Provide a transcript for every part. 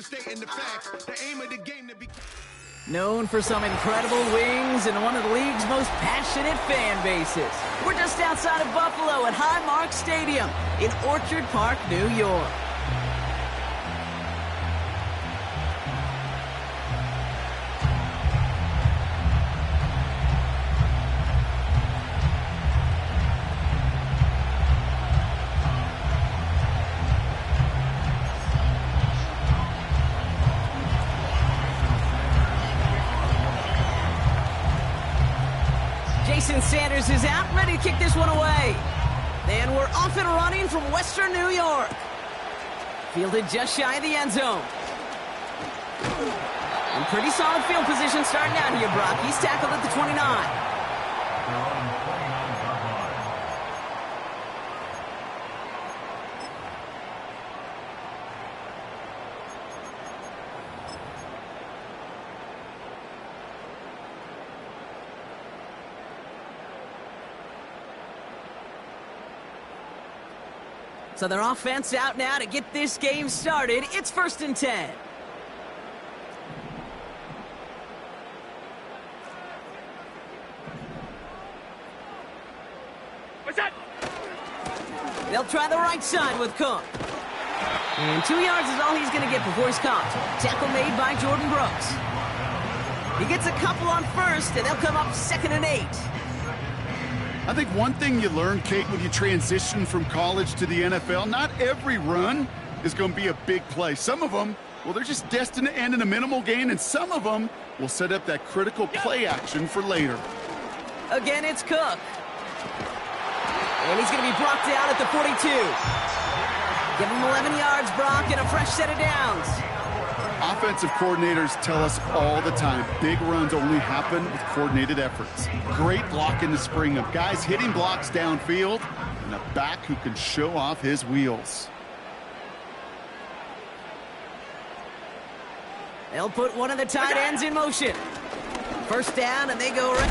stating the facts. The aim of the game to be... Known for some incredible wings and one of the league's most passionate fan bases. We're just outside of Buffalo at Highmark Stadium in Orchard Park, New York. Jason Sanders is out, ready to kick this one away. And we're off and running from Western New York. Fielded just shy of the end zone. And pretty solid field position starting out here, Brock. He's tackled at the 29. So their offense out now to get this game started. It's 1st and 10. What's that? They'll try the right side with Cook. And 2 yards is all he's going to get before he's caught. Tackle made by Jordan Brooks. He gets a couple on first, and they'll come up 2nd and 8. I think one thing you learn, Kate, when you transition from college to the NFL, not every run is going to be a big play. Some of them, well, they're just destined to end in a minimal gain, and some of them will set up that critical play action for later. Again, it's Cook. And he's going to be brought down at the 42. Give him 11 yards, Brock, and a fresh set of downs. Offensive coordinators tell us all the time, big runs only happen with coordinated efforts. Great block in the spring of guys hitting blocks downfield and a back who can show off his wheels. They'll put one of the tight ends in motion. 1st down, and they go right.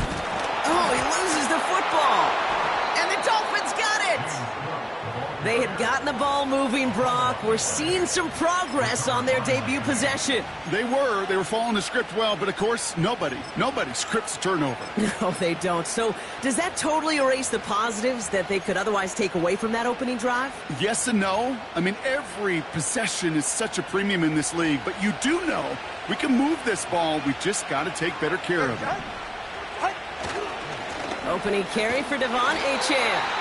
Oh, he loses the football. And the Dolphins got it. They had gotten the ball moving, Brock. We're seeing some progress on their debut possession. They were following the script well, but of course, nobody scripts a turnover. No, they don't. So does that totally erase the positives that they could otherwise take away from that opening drive? Yes and no. I mean, every possession is such a premium in this league, but you do know we can move this ball. We just got to take better care of it. Opening carry for Devon Achane.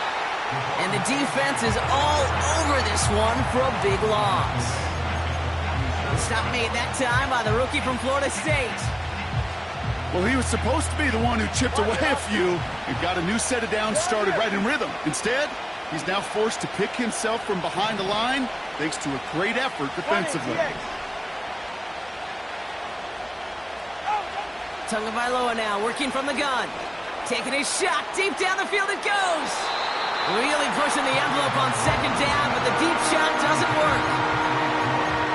And the defense is all over this one for a big loss. Stop made that time by the rookie from Florida State. Well, he was supposed to be the one who chipped away a few and got a new set of downs started right in rhythm. Instead, he's now forced to pick himself from behind the line thanks to a great effort defensively. Tagovailoa now working from the gun. Taking his shot. Deep down the field it goes. Really pushing the envelope on 2nd down, but the deep shot doesn't work.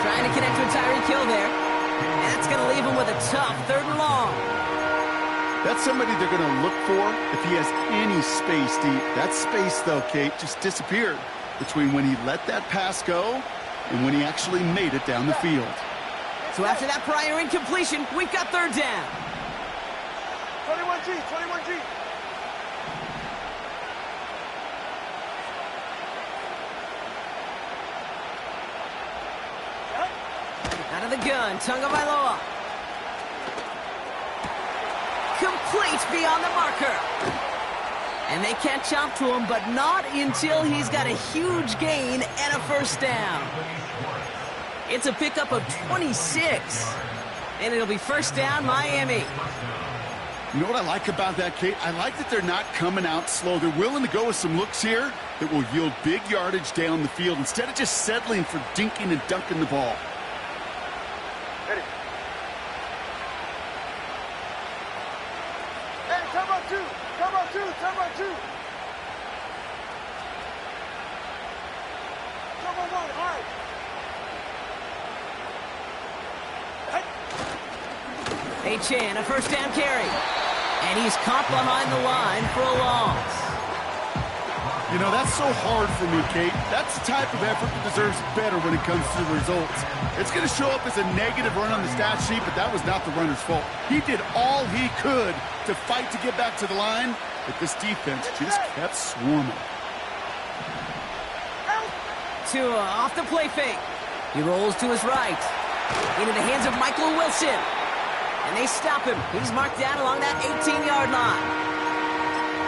Trying to connect with Tyreek Hill there. And that's going to leave him with a tough 3rd and long. That's somebody they're going to look for if he has any space deep. That space, though, Kate, just disappeared between when he let that pass go and when he actually made it down the field. So after that prior incompletion, we've got 3rd down. 21G, 21G. Out of the gun, Tagovailoa. Complete beyond the marker. And they catch up to him, but not until he's got a huge gain and a 1st down. It's a pickup of 26. And it'll be 1st down, Miami. You know what I like about that, Kate? I like that they're not coming out slow. They're willing to go with some looks here that will yield big yardage down the field instead of just settling for dinking and dunking the ball. Ready. Hey, come on, 2. Come on, 2. Come on, 2. Come on, 1. Hard. Achane, a 1st down carry. And he's caught behind the line for a loss. You know, that's so hard for me, Kate. That's the type of effort that deserves better when it comes to the results. It's going to show up as a negative run on the stat sheet, but that was not the runner's fault. He did all he could to fight to get back to the line, but this defense just kept swarming. Tua off the play fake. He rolls to his right. Into the hands of Michael Wilson. And they stop him. He's marked down along that 18-yard line.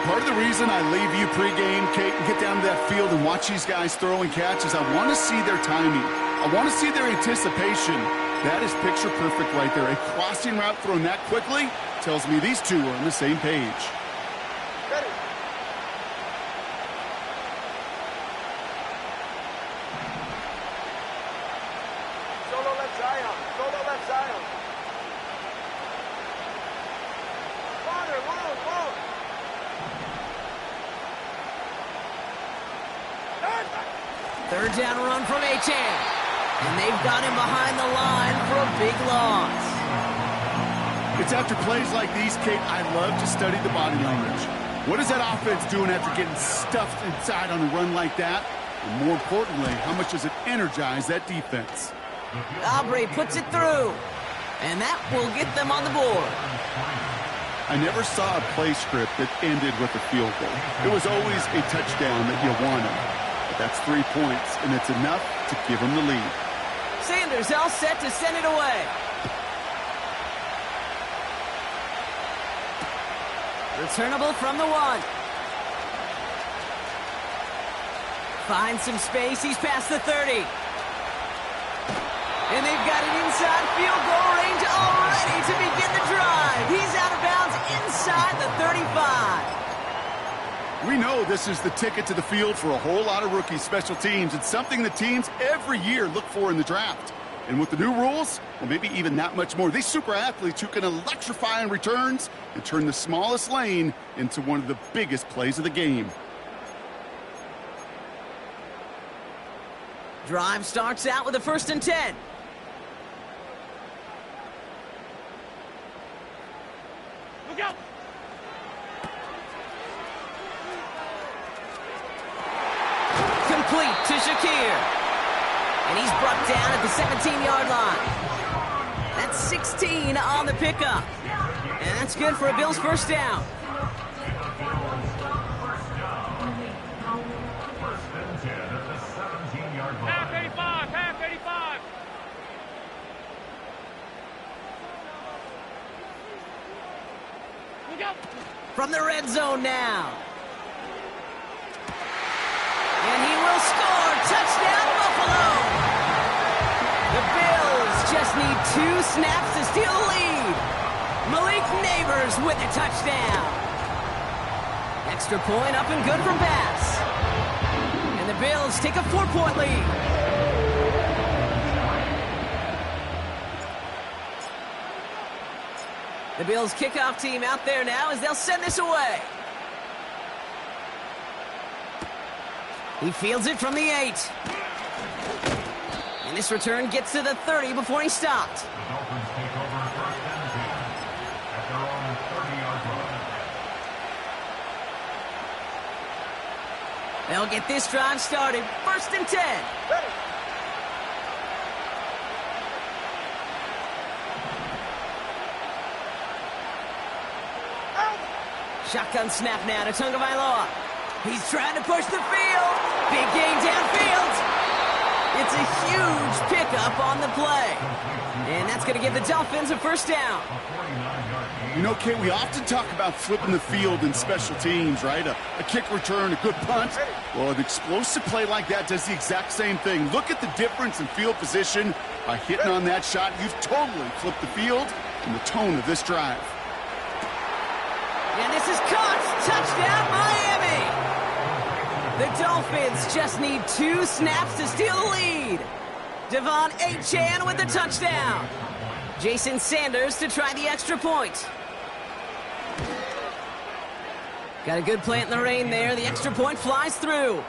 Part of the reason I leave you pregame, Kate, and get down to that field and watch these guys throw and catch is I want to see their timing. I want to see their anticipation. That is picture perfect right there. A crossing route thrown that quickly tells me these two are on the same page. Ready. Solo left Zion. Solo left Zion. Water, whoa. Third down run from Achane. And they've got him behind the line for a big loss. It's after plays like these, Kate, I love to study the body language. What is that offense doing after getting stuffed inside on a run like that? And more importantly, how much does it energize that defense? Aubrey puts it through. And that will get them on the board. I never saw a play script that ended with a field goal. It was always a touchdown that you wanted. But that's 3 points, and it's enough to give them the lead. Sanders all set to send it away. Returnable from the 1. Finds some space. He's past the 30. And they've got it inside field goal range already to begin the drive. He's out of bounds inside the 35. We know this is the ticket to the field for a whole lot of rookie special teams. It's something the teams every year look for in the draft. And with the new rules, well, maybe even that much more. These super athletes who can electrify in returns and turn the smallest lane into one of the biggest plays of the game. Drive starts out with a 1st and 10. Look out. Complete to Shakir. And he's brought down at the 17-yard line. That's 16 on the pickup. And that's good for a Bills first down. Half 85, half 85. Look out. From the red zone now. And he will score. Touchdown, Buffalo. The Bills just need 2 snaps to steal the lead. Malik Neighbors with a touchdown. Extra point up and good from pass. And the Bills take a 4-point lead. The Bills kickoff team out there now as they'll send this away. He fields it from the 8. And this return gets to the 30 before he stopped. The Dolphins take over 1st and 10 at their own 30-yard line. They'll get this drive started. 1st and 10. Ready. Out. Shotgun snap now to Tagovailoa. He's trying to push the field. Big gain downfield. It's a huge pickup on the play. And that's going to give the Dolphins a 1st down. You know, Kate, we often talk about flipping the field in special teams, right? A kick return, a good punt. Well, an explosive play like that does the exact same thing. Look at the difference in field position. By hitting on that shot, you've totally flipped the field and the tone of this drive. And this is caught. Touchdown, Miami. The Dolphins just need 2 snaps to steal the lead. Devon Achane with the touchdown. Jason Sanders to try the extra point. Got a good plant in the rain there. The extra point flies through.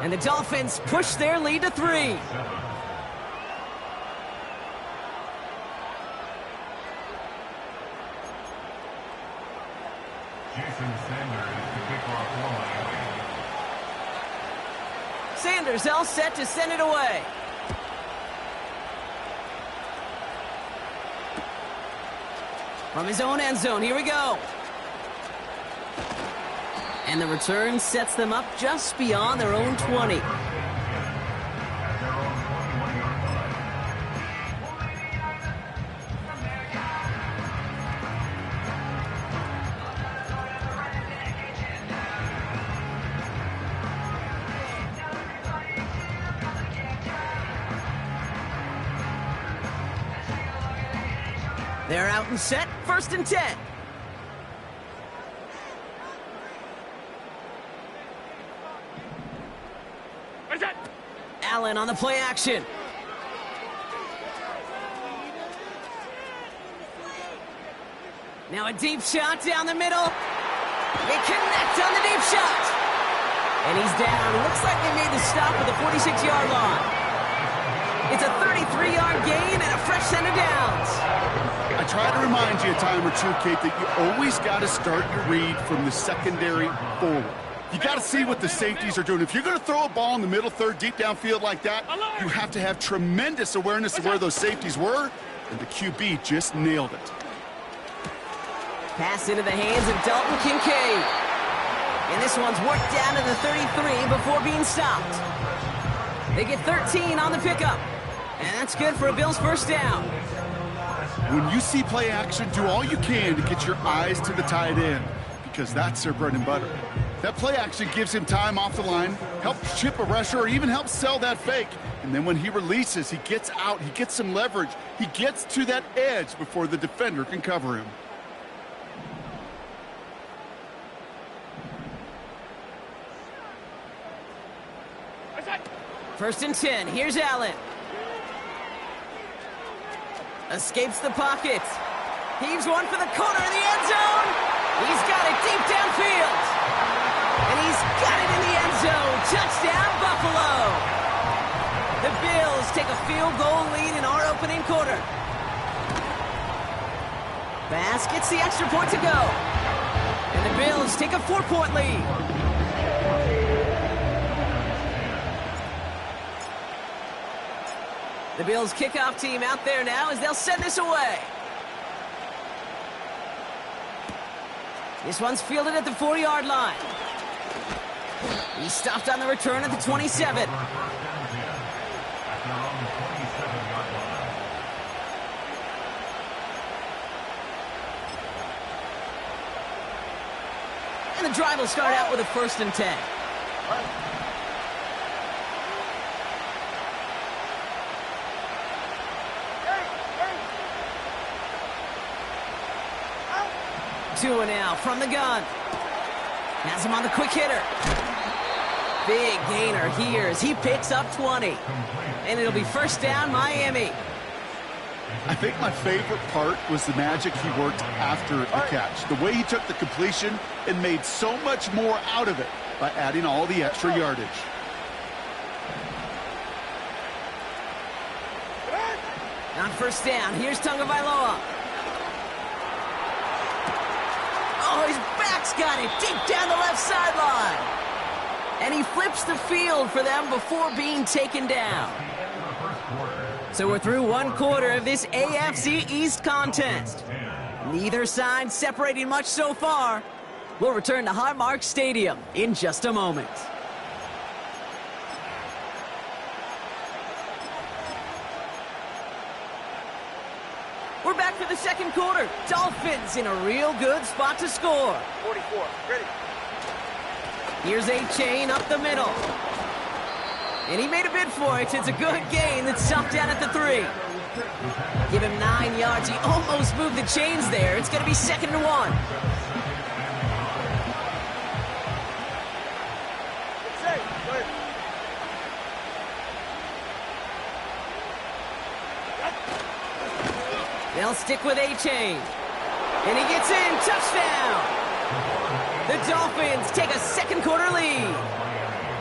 And the Dolphins push their lead to 3. Jason Sanders to kick off for Miami. Sanders all set to send it away. From his own end zone, here we go. And the return sets them up just beyond their own 20. They're out and set, 1st and 10. Allen on the play action. Now a deep shot down the middle. They connect on the deep shot. And he's down. Looks like they made the stop at the 46-yard line. It's a 33-yard gain and a fresh set of downs. I try to remind you a time or two, Kate, that you always got to start your read from the secondary forward. You got to see what the safeties are doing. If you're going to throw a ball in the middle third, deep downfield like that, you have to have tremendous awareness of where those safeties were, and the QB just nailed it. Pass into the hands of Dalton Kincaid. And this one's worked down to the 33 before being stopped. They get 13 on the pickup. And that's good for a Bills first down. When you see play action, do all you can to get your eyes to the tight end, because that's their bread and butter. That play action gives him time off the line, helps chip a rusher, or even helps sell that fake. And then when he releases, he gets out, he gets some leverage. He gets to that edge before the defender can cover him. First and 10. Here's Allen. Escapes the pocket. Heaves one for the corner of the end zone. He's got it deep downfield. And he's got it in the end zone. Touchdown, Buffalo. The Bills take a field goal lead in our opening quarter. Bass gets the extra point to go. And the Bills take a 4-point lead. The Bills kickoff team out there now as they'll send this away. This one's fielded at the 4-yard line. He's stopped on the return at the 27. And the drive will start out with a 1st and 10. Tua now from the gun. Has him on the quick hitter. Big gainer here as he picks up 20. And it'll be first down, Miami. I think my favorite part was the magic he worked after the catch. The way he took the completion and made so much more out of it by adding all the extra yardage. On first down, here's Tagovailoa. Oh, his back's got it deep down the left sideline. And he flips the field for them before being taken down. So we're through one quarter of this AFC East contest. Neither side separating much so far. We'll return to Highmark Stadium in just a moment. We're back for the second quarter. Dolphins in a real good spot to score. 44, ready. Here's A-Chain up the middle. And he made a bid for it. It's a good gain that's stopped down at the 3. Give him 9 yards. He almost moved the chains there. It's going to be 2nd and 1. They'll stick with A-Chain. And he gets in. Touchdown. The Dolphins take a second quarter lead.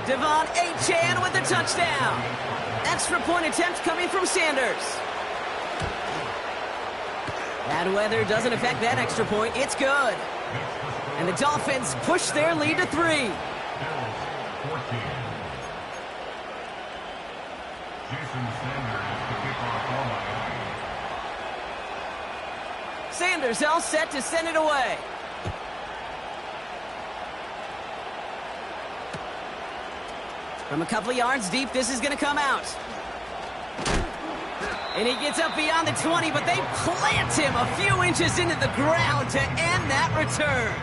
Devon A-Chan with the touchdown. Extra point attempt coming from Sanders. Bad weather doesn't affect that extra point. It's good. And the Dolphins push their lead to 3. Sanders all set to send it away. From a couple of yards deep, this is going to come out. And he gets up beyond the 20, but they plant him a few inches into the ground to end that return.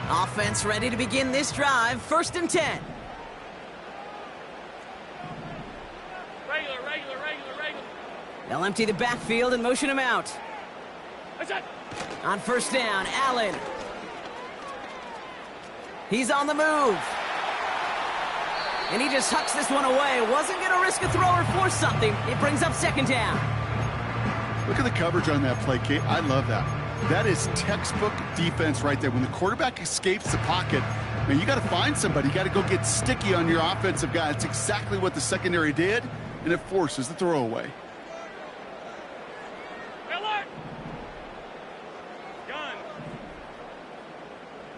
Offense ready to begin this drive. 1st and 10. Regular. They'll empty the backfield and motion him out. On 1st down, Allen. He's on the move. And he just hucks this one away. Wasn't going to risk a throw or force something. It brings up 2nd down. Look at the coverage on that play, Kate. I love that. That is textbook defense right there. When the quarterback escapes the pocket, man, you got to find somebody. You got to go get sticky on your offensive guy. It's exactly what the secondary did, and it forces the throwaway.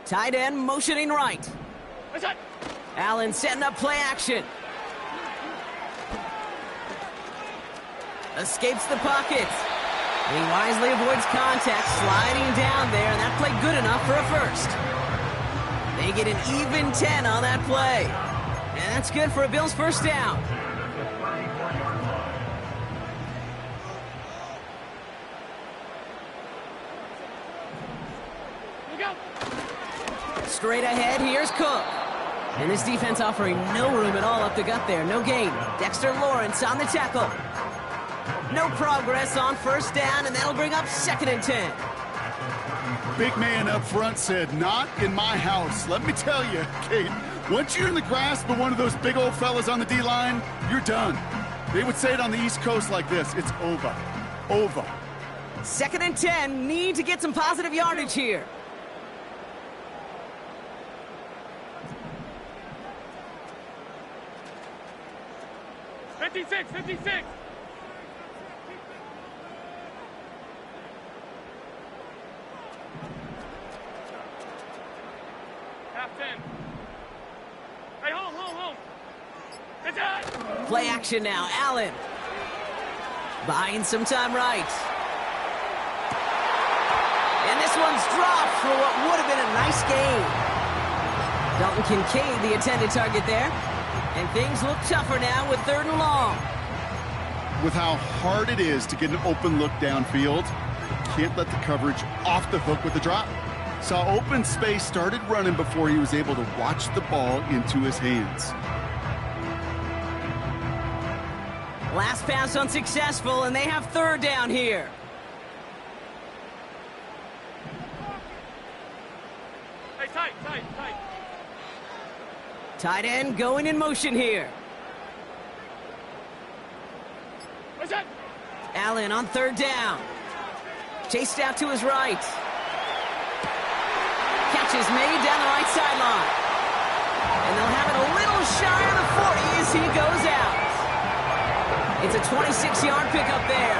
Tight end motioning right. Allen setting up play action. Escapes the pocket. And he wisely avoids contact, sliding down there, and that played good enough for a first. They get an even 10 on that play. And that's good for a Bills 1st down. Straight ahead, here's Cook. And this defense offering no room at all up the gut there. No gain. Dexter Lawrence on the tackle. No progress on 1st down, and that'll bring up 2nd and 10. Big man up front said, not in my house. Let me tell you, Kate, once you're in the grasp of one of those big old fellas on the D-line, you're done. They would say it on the East Coast like this. It's over. Over. 2nd and 10. Need to get some positive yardage here. Fifty-six. Half 10. Hey, home. It's out. Play action now. Allen. Buying some time right. And this one's dropped for what would have been a nice gain. Dalton Kincaid, the intended target there. And things look tougher now with 3rd and long. With how hard it is to get an open look downfield, can't let the coverage off the hook with the drop. Saw open space, started running before he was able to watch the ball into his hands. Last pass unsuccessful, and they have 3rd down here. Hey, tight. Tight end going in motion here. What's that? Allen on 3rd down. Chased out to his right. Catch is made down the right sideline. And they'll have it a little shy of the 40 as he goes out. It's a 26-yard pickup there.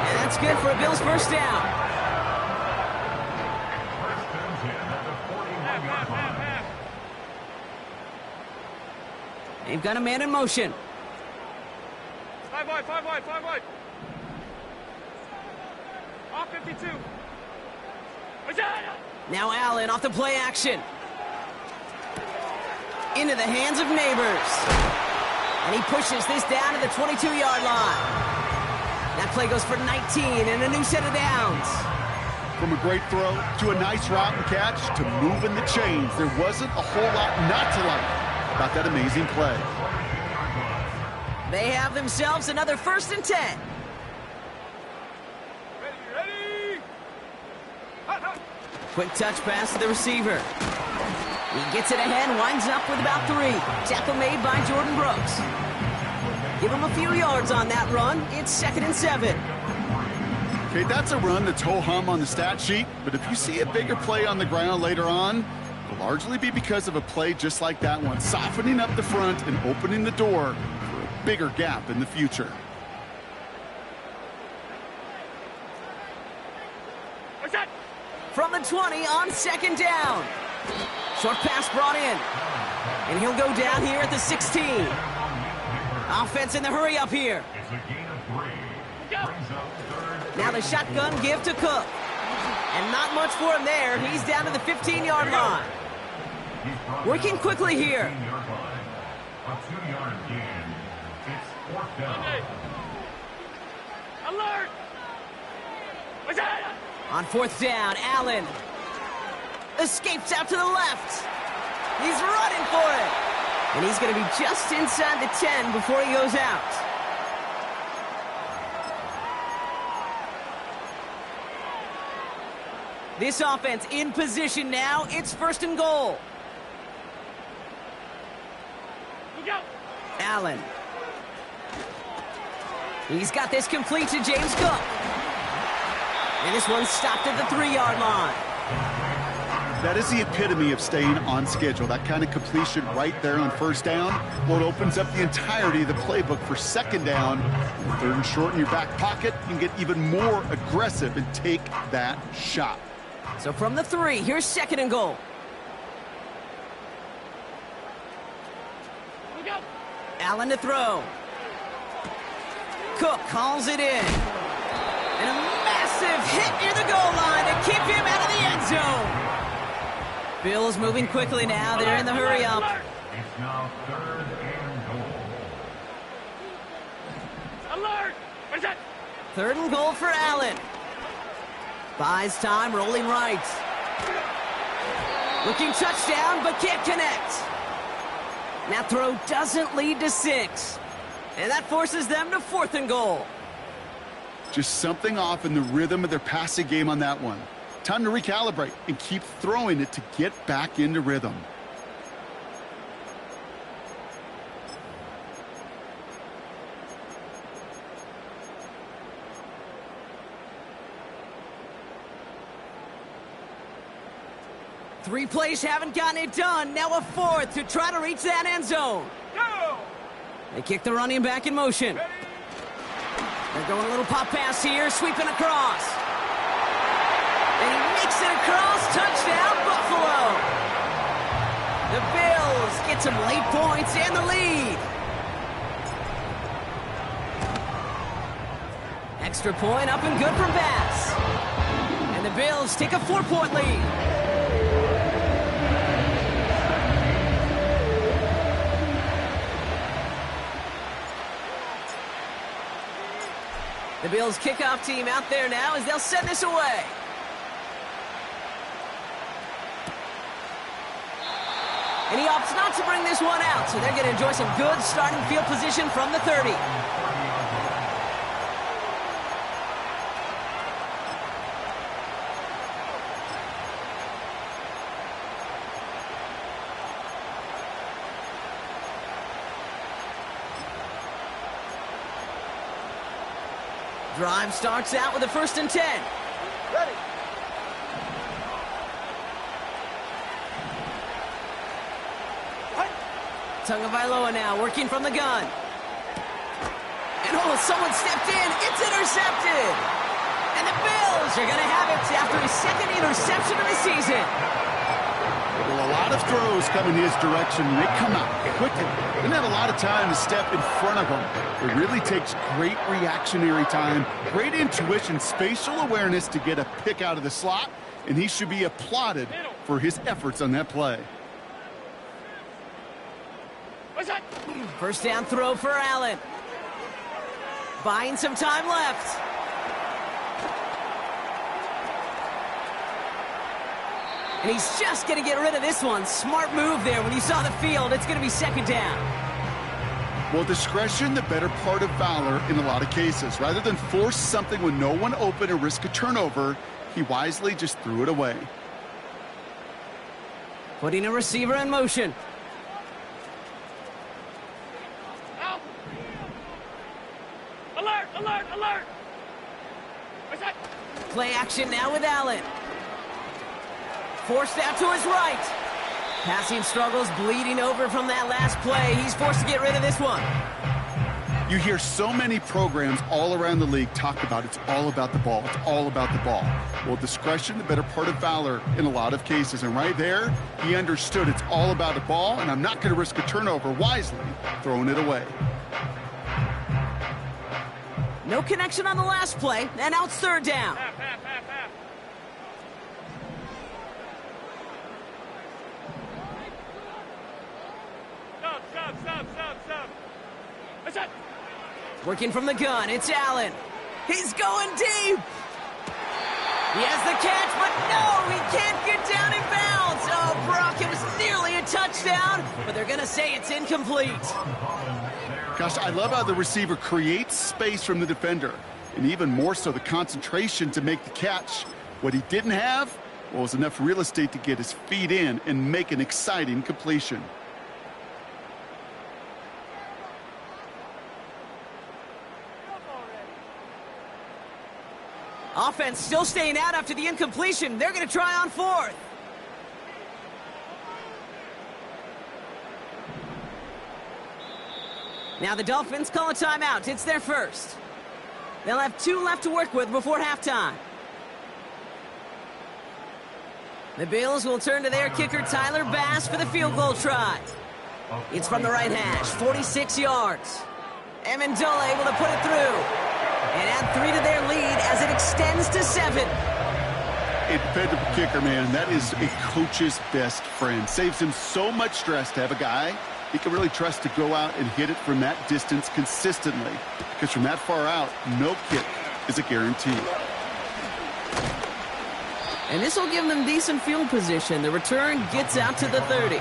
And that's good for a Bills 1st down. They've got a man in motion. 5 wide. Off 52. Now Allen off the play action. Into the hands of Neighbors. And he pushes this down to the 22-yard line. That play goes for 19 and a new set of downs. From a great throw to a nice route and catch to moving the chains, there wasn't a whole lot not to like about that amazing play. They have themselves another 1st and 10. Ready. Quick touch pass to the receiver. He gets it ahead, winds up with about 3. Tackle made by Jordan Brooks. Give him a few yards on that run. It's 2nd and 7. Okay, that's a run that's ho-hum on the stat sheet, but if you see a bigger play on the ground later on, it'll largely be because of a play just like that one, softening up the front and opening the door for a bigger gap in the future. What's that? from the 20 on second down. Short pass brought in. And he'll go down here at the 16. Offense in the hurry up here. It's a gain of 3. Brings up third. Now the shotgun give to Cook. And not much for him there. He's down to the 15-yard line. Working quickly here. 15-yard line. A 2-yard gain. It's 4th down. Alert! What's that? On 4th down, Allen escapes out to the left. He's running for it. And he's going to be just inside the 10 before he goes out. This offense in position now. It's 1st and goal. Allen. He's got this complete to James Cook. And this one's stopped at the 3-yard line. That is the epitome of staying on schedule. That kind of completion right there on 1st down. Well, it opens up the entirety of the playbook for 2nd down. 3rd and short in your back pocket. You can get even more aggressive and take that shot. So from the 3, here's 2nd and goal. Allen to throw. Cook calls it in. And a massive hit near the goal line to keep him out of the end zone. Bills moving quickly now. They're in the hurry up. It's now 3rd and goal. Alert! What's that? 3rd and goal for Allen. Buys time, rolling right. Looking touchdown, but can't connect. That throw doesn't lead to 6. And that forces them to 4th and goal. Just something off in the rhythm of their passing game on that one. Time to recalibrate and keep throwing it to get back into rhythm. Three plays haven't gotten it done. Now a 4th to try to reach that end zone. Go! They kick the running back in motion. They're going a little pop pass here, sweeping across. And he makes it across. Touchdown, Buffalo. The Bills get some late points and the lead. Extra point up and good from Bass. And the Bills take a 4-point lead. The Bills kickoff team out there now as they'll send this away. And he opts not to bring this one out, so they're going to enjoy some good starting field position from the 30. Drive starts out with a 1st and 10. Ready! Tagovailoa now working from the gun. And oh, someone stepped in. It's intercepted. And the Bills are going to have it after his 2nd interception of the season. Well, a lot of throws come in his direction. They come out quickly. Didn't have a lot of time to step in front of him. It really takes great reactionary time, great intuition, spatial awareness to get a pick out of the slot, and he should be applauded for his efforts on that play. What's that? 1st down throw for Allen. Buying some time left. And he's just going to get rid of this one. Smart move there when you saw the field. It's going to be 2nd down. Well, discretion, the better part of valor in a lot of cases. Rather than force something with no one open or risk a turnover, he wisely just threw it away. Putting a receiver in motion. Out! Alert! Alert! Alert! What's that? Play action now with Allen. Forced out to his right. Passing struggles bleeding over from that last play. He's forced to get rid of this one. You hear so many programs all around the league talk about it's all about the ball. It's all about the ball. Well, discretion, the better part of valor in a lot of cases. And right there, he understood it's all about the ball, and I'm not going to risk a turnover, wisely throwing it away. No connection on the last play, and now it's third down. Stop. Working from the gun, it's Allen. He's going deep. He has the catch, but no, he can't get down in bounds. Oh, Brock, it was nearly a touchdown, but they're going to say it's incomplete. Gosh, I love how the receiver creates space from the defender, and even more so the concentration to make the catch. What he didn't have was enough real estate to get his feet in and make an exciting completion. Offense still staying out after the incompletion. They're going to try on fourth. Now the Dolphins call a timeout. It's their first. They'll have 2 left to work with before halftime. The Bills will turn to their kicker, Tyler Bass, for the field goal try. It's from the right hash, 46 yards. Amendola able to put it through. And add 3 to their lead as it extends to 7. A dependable kicker, man. That is a coach's best friend. Saves him so much stress to have a guy he can really trust to go out and hit it from that distance consistently. Because from that far out, no kick is a guarantee. And this will give them decent field position. The return gets out to the 30.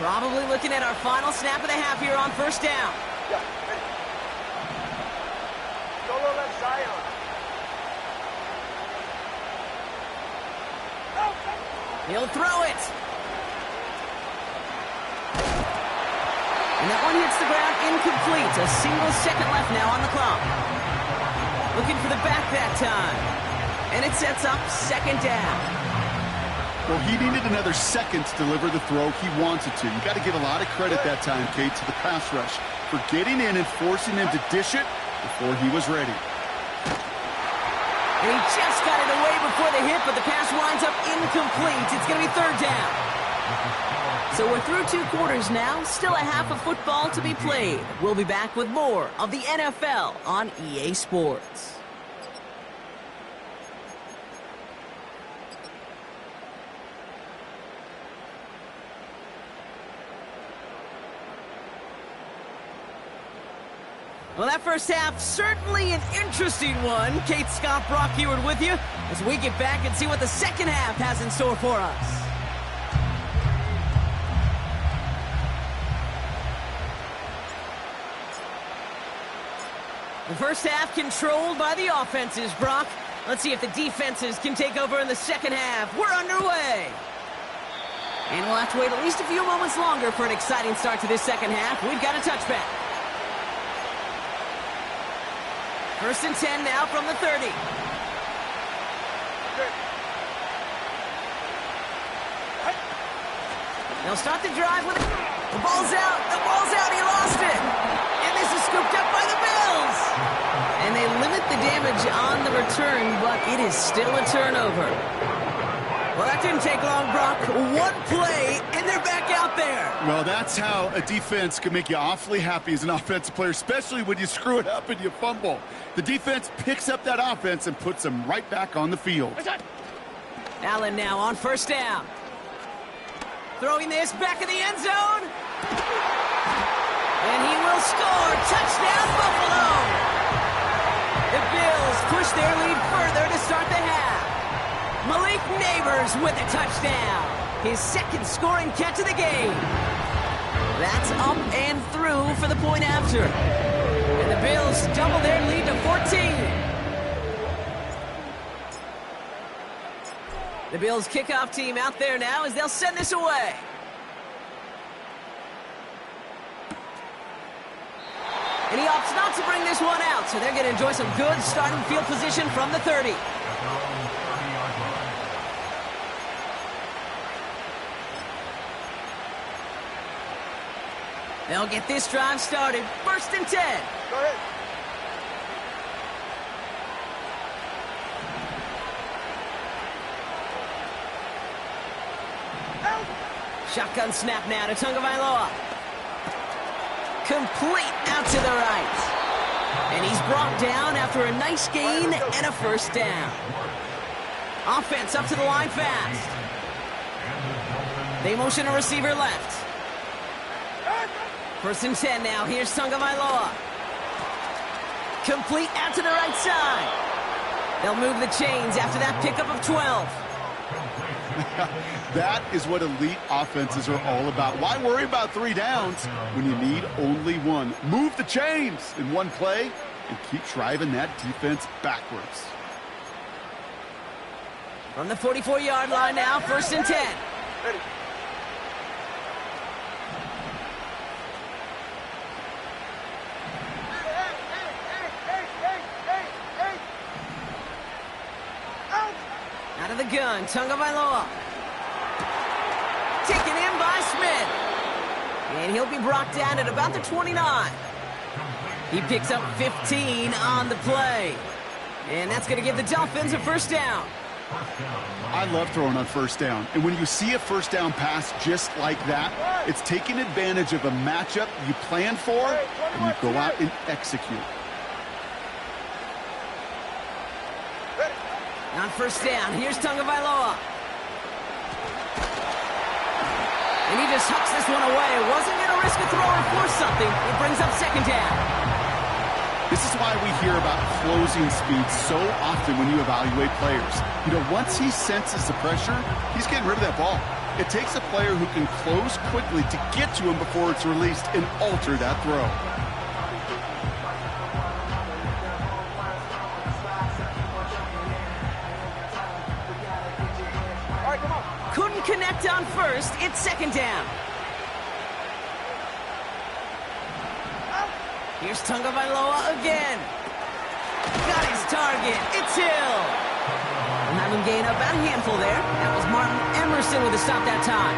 Probably looking at our final snap of the half here on first down. Yeah, ready. Solo left Zion. He'll throw it. And that one hits the ground incomplete. A single second left now on the clock. Looking for the back that time. And it sets up second down. Well, he needed another second to deliver the throw he wanted to. You got to give a lot of credit that time, Kate, to the pass rush for getting in and forcing him to dish it before he was ready. And he just got it away before the hit, but the pass winds up incomplete. It's going to be third down. So we're through 2 quarters now. Still a half of football to be played. We'll be back with more of the NFL on EA Sports. Well, that first half, certainly an interesting one. Kate, Scott, Brock Heward with you as we get back and see what the second half has in store for us. The first half controlled by the offenses, Brock. Let's see if the defenses can take over in the second half. We're underway. And we'll have to wait at least a few moments longer for an exciting start to this second half. We've got a touchback. First and 10 now from the 30. They'll start the drive with it. The ball's out. The ball's out. He lost it. And this is scooped up by the Bills. And they limit the damage on the return, but it is still a turnover. Well, that didn't take long, Brock. 1 play, and they're back out there. Well, that's how a defense can make you awfully happy as an offensive player, especially when you screw it up and you fumble. The defense picks up that offense and puts them right back on the field. Allen now on first down. Throwing this back in the end zone. And he will score. Touchdown, Buffalo. The Bills push their lead further to start the half. Malik Neighbors with a touchdown. His second scoring catch of the game. That's up and through for the point after. And the Bills double their lead to 14. The Bills kickoff team out there now as they'll send this away. And he opts not to bring this one out, so they're going to enjoy some good starting field position from the 30. They'll get this drive started. 1st and 10. Go ahead. Shotgun snap now to Tagovailoa. Complete out to the right. And he's brought down after a nice gain and a 1st down. Offense up to the line fast. They motion a receiver left. 1st and 10 now. Here's Tagovailoa. Complete out to the right side. They'll move the chains after that pickup of 12. That is what elite offenses are all about. Why worry about 3 downs when you need only 1? Move the chains in 1 play and keep driving that defense backwards. From the 44-yard line now, 1st and 10. Ready. Out of the gun, Tagovailoa. Taken in by Smith. And he'll be brought down at about the 29. He picks up 15 on the play. And that's going to give the Dolphins a 1st down. I love throwing on 1st down. And when you see a 1st down pass just like that, it's taking advantage of a matchup you plan for, and you go out and execute. On 1st down, here's Tagovailoa. And he just hucks this one away. Wasn't going to risk a throw or force something. It brings up 2nd down. This is why we hear about closing speed so often when you evaluate players. You know, once he senses the pressure, he's getting rid of that ball. It takes a player who can close quickly to get to him before it's released and alter that throw. Couldn't connect on 1st. It's 2nd down. Here's Tagovailoa again. Got his target. It's Hill. We'll have him gain about a handful there. That was Martin Emerson with a stop that time.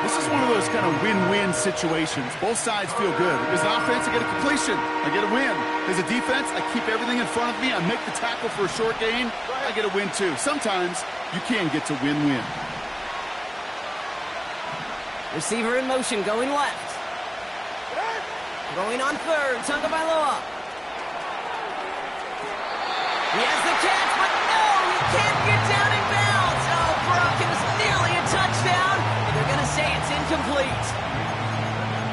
This is one of those kind of win-win situations. Both sides feel good. As an offense, I get a completion. I get a win. As a defense, I keep everything in front of me. I make the tackle for a short gain. I get a win, too. Sometimes you can get to win-win. Receiver in motion, going left. Going on 3rd, Tagovailoa. He has the catch, but no, he can't get down in bounds. Oh, Brock, it was nearly a touchdown, and they're going to say it's incomplete.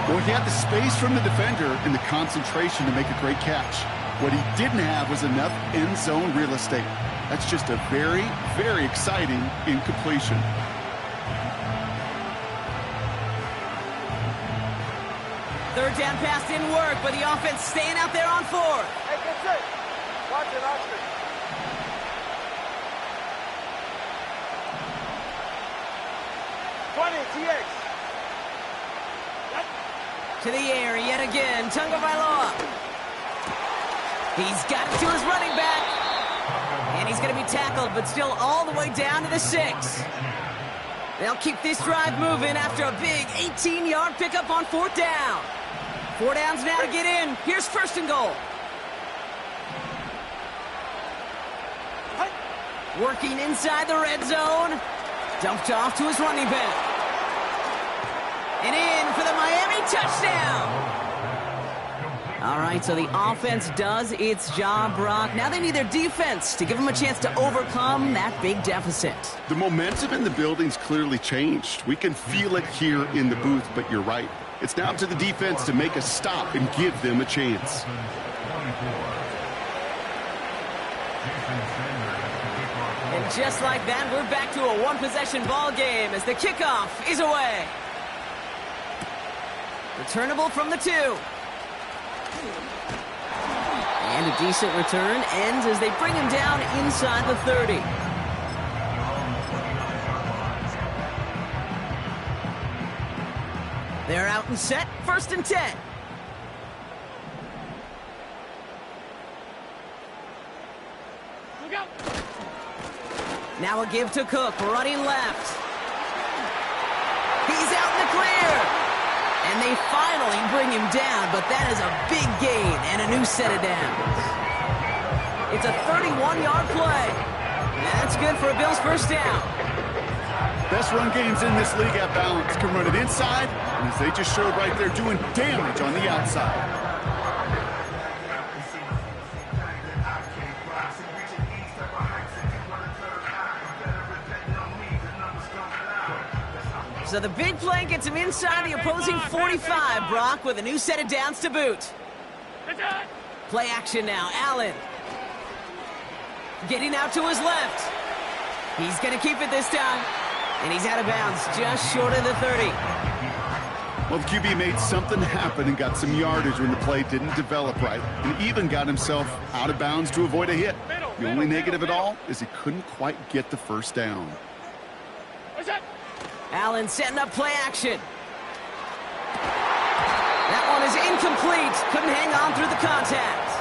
Well, he had the space from the defender and the concentration to make a great catch. What he didn't have was enough end zone real estate. That's just a very, very exciting incompletion. Third down pass didn't work, but the offense staying out there on 4th. Hey, get set. Watch it, Oscar. TX. To the air yet again, Tagovailoa. He's got it to his running back. And he's going to be tackled, but still all the way down to the 6. They'll keep this drive moving after a big 18-yard pickup on 4th down. 4 downs now to get in. Here's 1st and goal. Working inside the red zone. Dumped off to his running back. And in for the Miami touchdown. All right, so the offense does its job, Brock. Now they need their defense to give them a chance to overcome that big deficit. The momentum in the building's clearly changed. We can feel it here in the booth, but you're right. It's now up to the defense to make a stop and give them a chance. And just like that, we're back to a one-possession ball game as the kickoff is away. Returnable from the 2. And a decent return ends as they bring him down inside the 30. They're out and set, 1st and 10. Now a give to Cook, running left. He's out in the clear. And they finally bring him down, but that is a big gain and a new set of downs. It's a 31-yard play. That's good for a Bills first down. Best run games in this league at balance. Can run it inside, and as they just showed right there, doing damage on the outside. So the big play gets him inside the opposing 45, Brock, with a new set of downs to boot. Play action now, Allen. Getting out to his left. He's going to keep it this time. And he's out of bounds, just short of the 30. Well, the QB made something happen and got some yardage when the play didn't develop right, and even got himself out of bounds to avoid a hit. The only negative at all is he couldn't quite get the first down. Allen setting up play action. That one is incomplete. Couldn't hang on through the contact.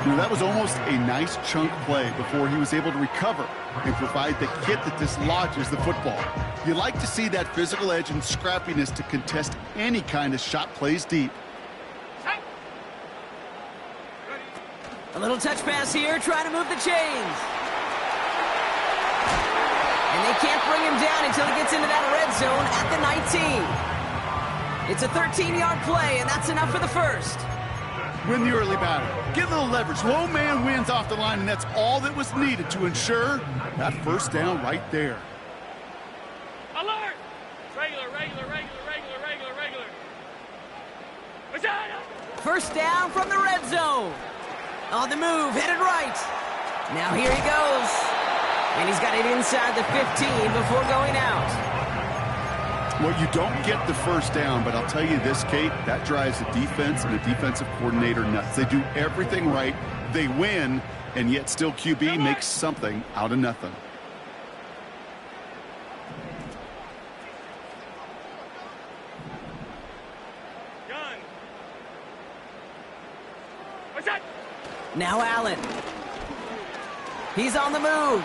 You know, that was almost a nice chunk play before he was able to recover and provide the hit that dislodges the football. You like to see that physical edge and scrappiness to contest any kind of shot plays deep. A little touch pass here, trying to move the chains. And they can't bring him down until he gets into that red zone at the 19. It's a 13-yard play, and that's enough for the first. Win the early battle. Get a little leverage. Low man wins off the line, and that's all that was needed to ensure that first down right there. Alert! Regular. First down from the red zone. On the move, headed right. Now here he goes. And he's got it inside the 15 before going out. Well, you don't get the first down, but I'll tell you this, Kate, that drives the defense and the defensive coordinator nuts. They do everything right. They win, and yet still QB makes something out of nothing. Gun. What's that? Now Allen. He's on the move.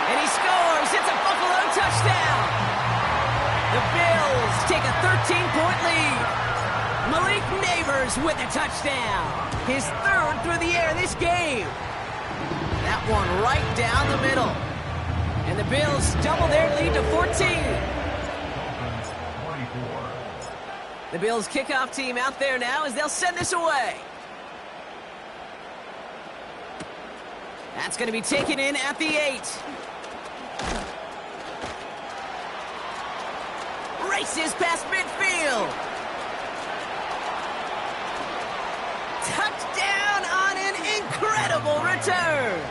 And he scores. It's a Buffalo touchdown. The Bills take a 13-point lead. Malik Neighbors with a touchdown. His third through the air this game. That one right down the middle. And the Bills double their lead to 14. The Bills kickoff team out there now as they'll send this away. That's going to be taken in at the 8. Races past midfield. Touchdown on an incredible return.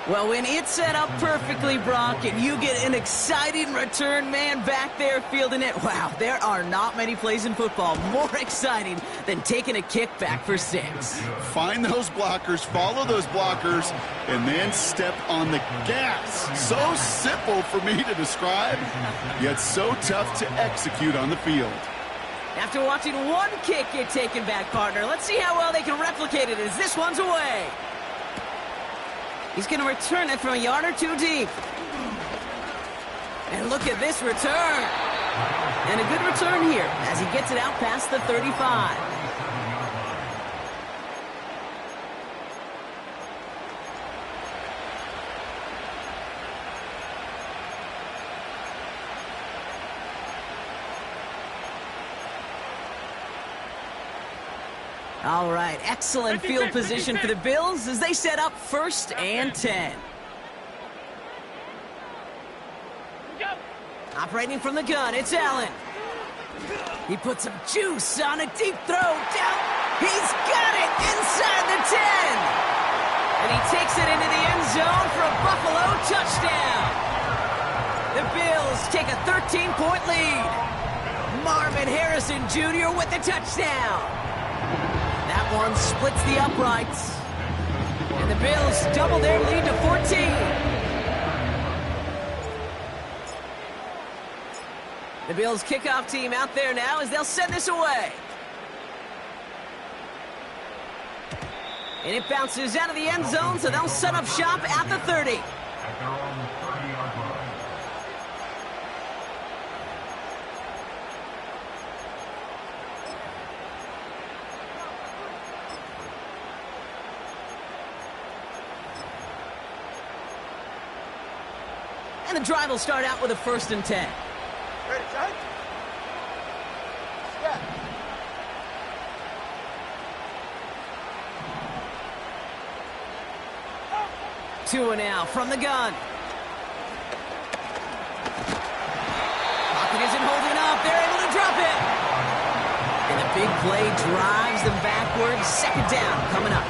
Well, when it's set up perfectly, Brock, and you get an exciting return man back there fielding it, wow, there are not many plays in football more exciting than taking a kick back for 6. Find those blockers, follow those blockers, and then step on the gas. So simple for me to describe, yet so tough to execute on the field. After watching one kick get taken back, partner, let's see how well they can replicate it as this one's away. He's going to return it from a yard or two deep. And look at this return. And a good return here as he gets it out past the 35. All right, excellent field position for the Bills as they set up 1st and 10. Operating from the gun, it's Allen. He puts some juice on a deep throw down. He's got it inside the 10. And he takes it into the end zone for a Buffalo touchdown. The Bills take a 13-point lead. Marvin Harrison Jr. with the touchdown. That one splits the uprights. And the Bills double their lead to 14. The Bills kickoff team out there now as they'll send this away. And it bounces out of the end zone, so they'll set up shop at the 30. And the drive will start out with a 1st and 10. Ready, set. Step. 2 now from the gun. Pocket isn't holding up. They're able to drop it. And the big play drives them backwards. 2nd down coming up.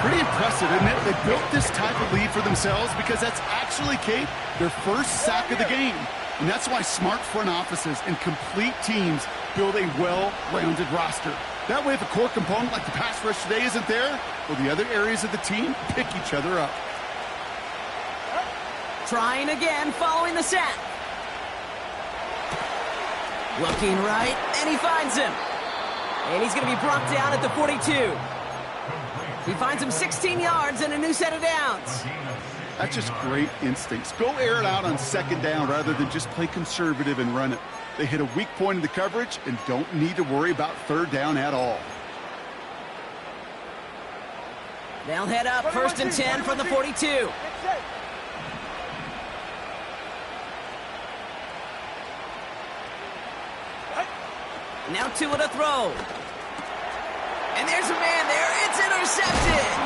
Pretty impressive, isn't it? They built this type of lead for themselves because that's actually, Kate, their first sack of the game. And that's why smart front offices and complete teams build a well-rounded roster. That way, if a core component like the pass rush today isn't there, well, the other areas of the team pick each other up. Trying again following the sack. Looking right, and he finds him. And he's going to be brought down at the 42. He finds him 16 yards and a new set of downs. That's just great instincts. Go air it out on 2nd down rather than just play conservative and run it. They hit a weak point in the coverage and don't need to worry about 3rd down at all. They'll head up 1st and 10 from the 42. Now 2 at a throw. And there's a man there. It's intercepted.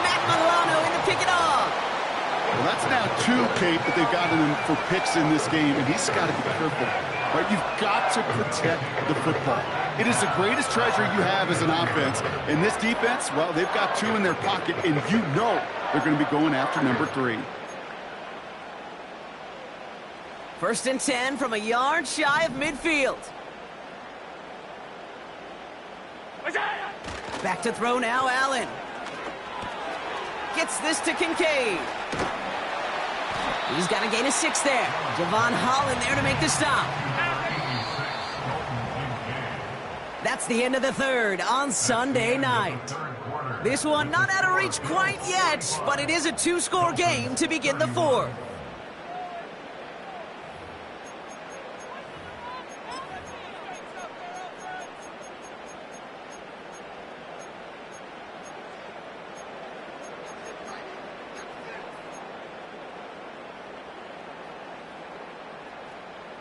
Matt Milano in to pick it off. Well, that's now 2, Kate, that they've gotten him for picks in this game, and he's got to be careful. Right? You've got to protect the football. It is the greatest treasure you have as an offense. And this defense, well, they've got 2 in their pocket, and you know they're going to be going after number 3. 1st and 10 from a yard shy of midfield. Back to throw now, Allen. Gets this to Kincaid. He's got to gain a 6 there. Javon Holland there to make the stop. That's the end of the 3rd on Sunday night. This one not out of reach quite yet, but it is a 2-score game to begin the 4th.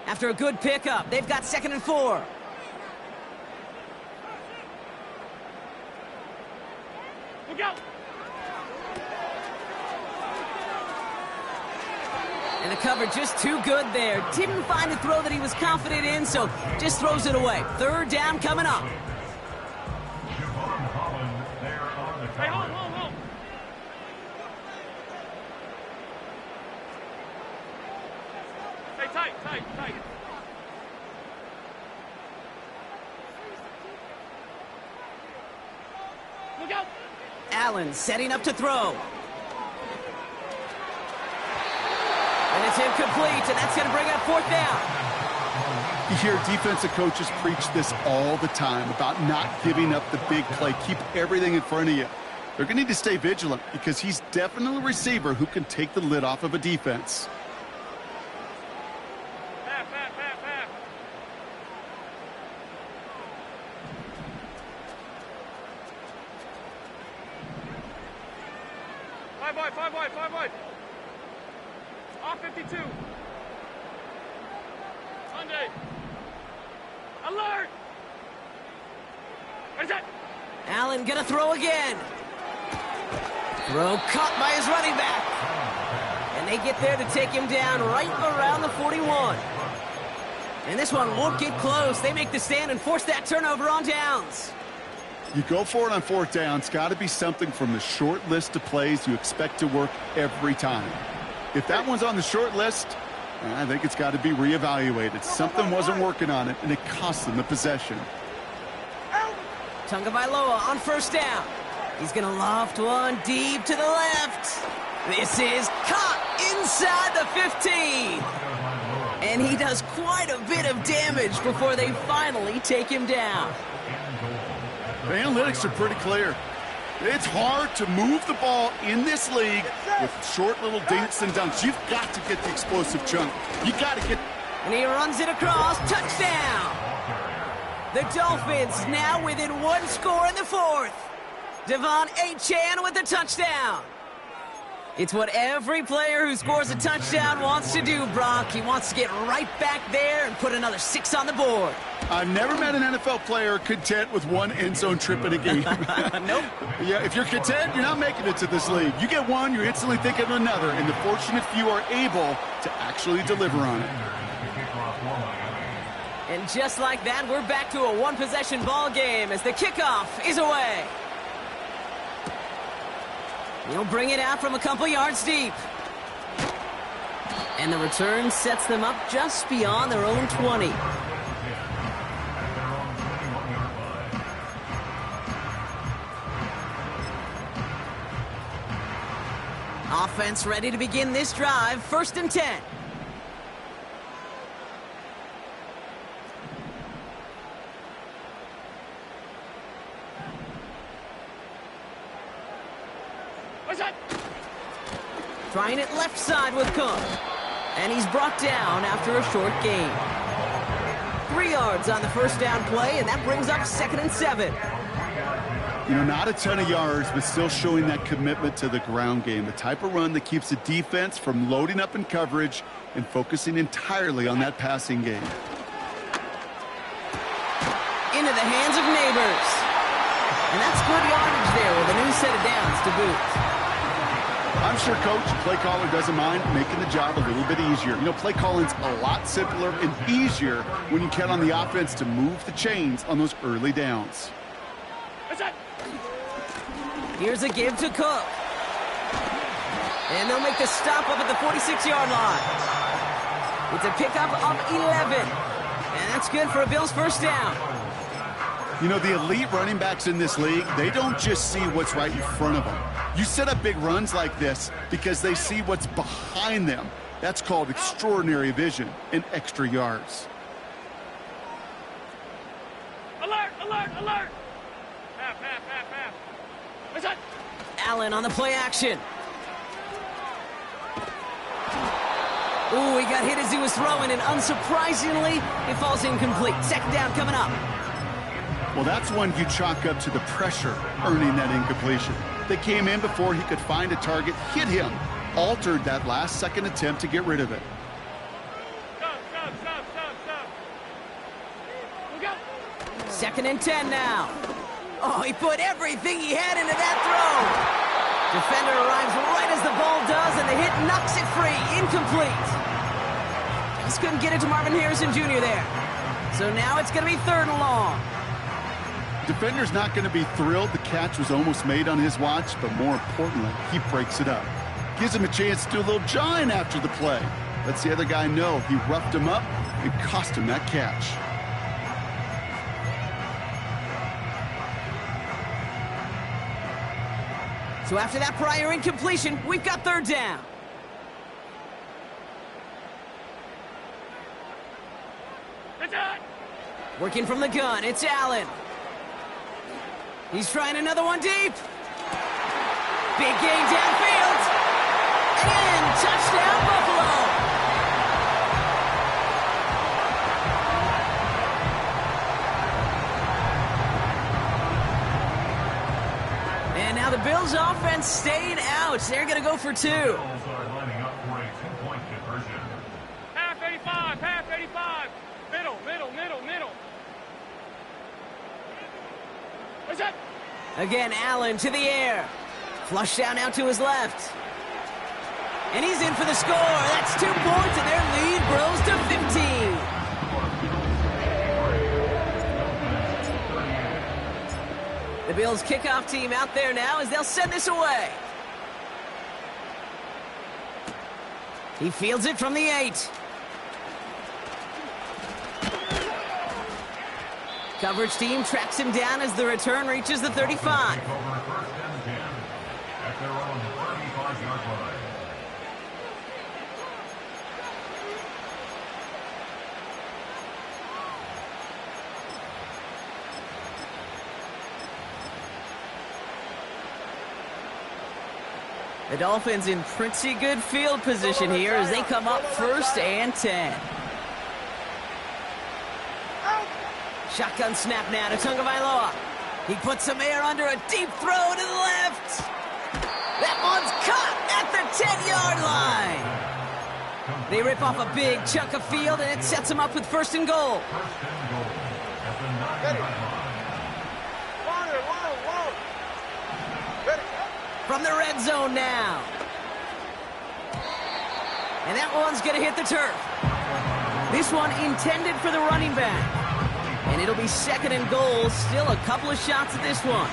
After a good pickup, they've got 2nd and 4. Look out! And the cover just too good there. Didn't find a throw that he was confident in, so just throws it away. 3rd down coming up. Hey, hold. Hey, tight. Look out! Allen setting up to throw. And it's incomplete, and that's going to bring up 4th down. You hear defensive coaches preach this all the time about not giving up the big play. Keep everything in front of you. They're going to need to stay vigilant because he's definitely a receiver who can take the lid off of a defense. Pass. 5 wide. Off 52. Sunday. Alert! What is that? Allen gonna throw again. Throw caught by his running back. And they get there to take him down right around the 41. And this one won't get close. They make the stand and force that turnover on downs. You go for it on 4th down. It's got to be something from the short list of plays you expect to work every time. If that one's on the short list, I think it's got to be reevaluated. Something wasn't working on it, and it cost them the possession. Tagovailoa on 1st down. He's going to loft one deep to the left. This is caught inside the 15. And he does quite a bit of damage before they finally take him down. The analytics are pretty clear. It's hard to move the ball in this league with short little dinks and dunks. You've got to get the explosive chunk. You got to get... And he runs it across. Touchdown! The Dolphins now within 1 score in the 4th. Devon Achane with the touchdown. It's what every player who scores a touchdown wants to do, Brock. He wants to get right back there and put another 6 on the board. I've never met an NFL player content with one end zone trip in a game. Nope. Yeah, if you're content, you're not making it to this league. You get one, you're instantly thinking of another, and the fortunate few are able to actually deliver on it. And just like that, we're back to a one-possession ball game as the kickoff is away. He'll bring it out from a couple yards deep. And the return sets them up just beyond their own 20. Offense ready to begin this drive. 1st and 10. Trying it left side with Cook. And he's brought down after a short gain. 3 yards on the first down play, and that brings up 2nd and 7. You know, not a ton of yards, but still showing that commitment to the ground game. The type of run that keeps the defense from loading up in coverage and focusing entirely on that passing game. Into the hands of Neighbors. And that's good yardage there with a new set of downs to boot. I'm sure Coach, play caller, doesn't mind making the job a little bit easier. You know, play calling's a lot simpler and easier when you count on the offense to move the chains on those early downs. Here's a give to Cook. And they'll make the stop up at the 46-yard line. It's a pickup of 11. And that's good for a Bills first down. You know, the elite running backs in this league, they don't just see what's right in front of them. You set up big runs like this because they see what's behind them. That's called extraordinary vision and extra yards. Alert, alert, alert! Half, half, half, half. Listen! Allen on the play action. Ooh, he got hit as he was throwing, and unsurprisingly, it falls incomplete. 2nd down coming up. Well, that's one you chalk up to the pressure earning that incompletion. They came in before he could find a target, hit him, altered that last-second attempt to get rid of it. Stop. 2nd and 10 now. Oh, he put everything he had into that throw. Defender arrives right as the ball does, and the hit knocks it free. Incomplete. Just couldn't get it to Marvin Harrison Jr. there. So now it's going to be 3rd and long. Defender's not going to be thrilled the catch was almost made on his watch, but more importantly, he breaks it up. Gives him a chance to do a little jawing after the play. Lets the other guy know he roughed him up and cost him that catch. So after that prior incompletion, we've got 3rd down. Working from the gun, it's Allen. He's trying another one deep. Big gain downfield. And touchdown, Buffalo. And now the Bills offense staying out. They're going to go for 2. Bills are lining up for a 2-point conversion. Half 85, half 85. Middle, middle, middle, middle. What's that? Again, Allen to the air. Flush down out to his left. And he's in for the score. That's 2 points, and their lead grows to 15. The Bills kickoff team out there now as they'll send this away. He fields it from the 8. Coverage team tracks him down as the return reaches the 35. Over 1st and 10 at their own 35-yard line. The Dolphins in pretty good field position here as they come up 1st and 10. Shotgun snap now to Tagovailoa. He puts some air under a deep throw to the left. That one's caught at the 10-yard line. They rip off a big chunk of field, and it sets them up with first and goal. First and goal at the 9-yard line. From the red zone now. And that one's going to hit the turf. This one intended for the running back. And it'll be second and goal. Still a couple of shots at this one.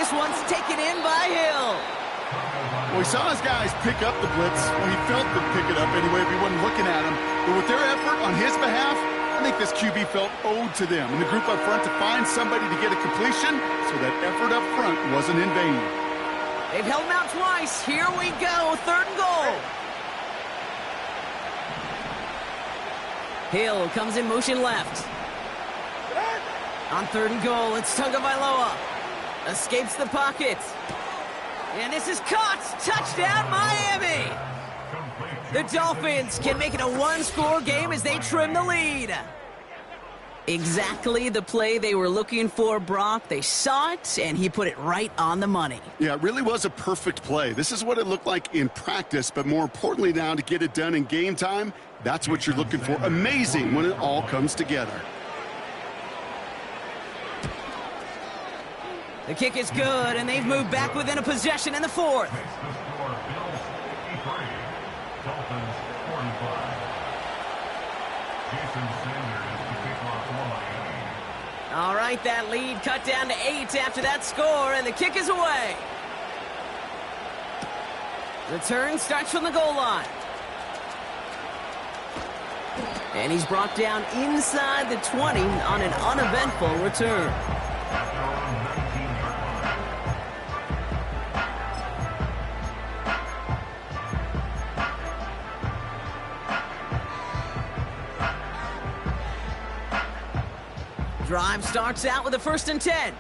This one's taken in by Hill. Well, he saw his guys pick up the blitz. Well, he felt them pick it up anyway if he wasn't looking at him. But with their effort on his behalf, I think this QB felt owed to them and the group up front to find somebody to get a completion, so that effort up front wasn't in vain. They've held him out twice. Here we go. Third and goal. Hill comes in motion left. On third and goal, it's Tagovailoa. Escapes the pocket. And this is caught. Touchdown, Miami. The Dolphins can make it a one-score game as they trim the lead. Exactly the play they were looking for, Brock. They saw it, and he put it right on the money. Yeah, it really was a perfect play. This is what it looked like in practice, but more importantly now to get it done in game time, that's what you're looking for. Amazing when it all comes together. The kick is good, and they've moved back within a possession in the fourth. Makes the score Bills 53, Dolphins 45. Jason Sanders to kick off for Miami. All right, that lead cut down to 8 after that score, and the kick is away. Return starts from the goal line. And he's brought down inside the 20 on an uneventful return. At their own 19-yard line. Drive starts out with a 1st and 10.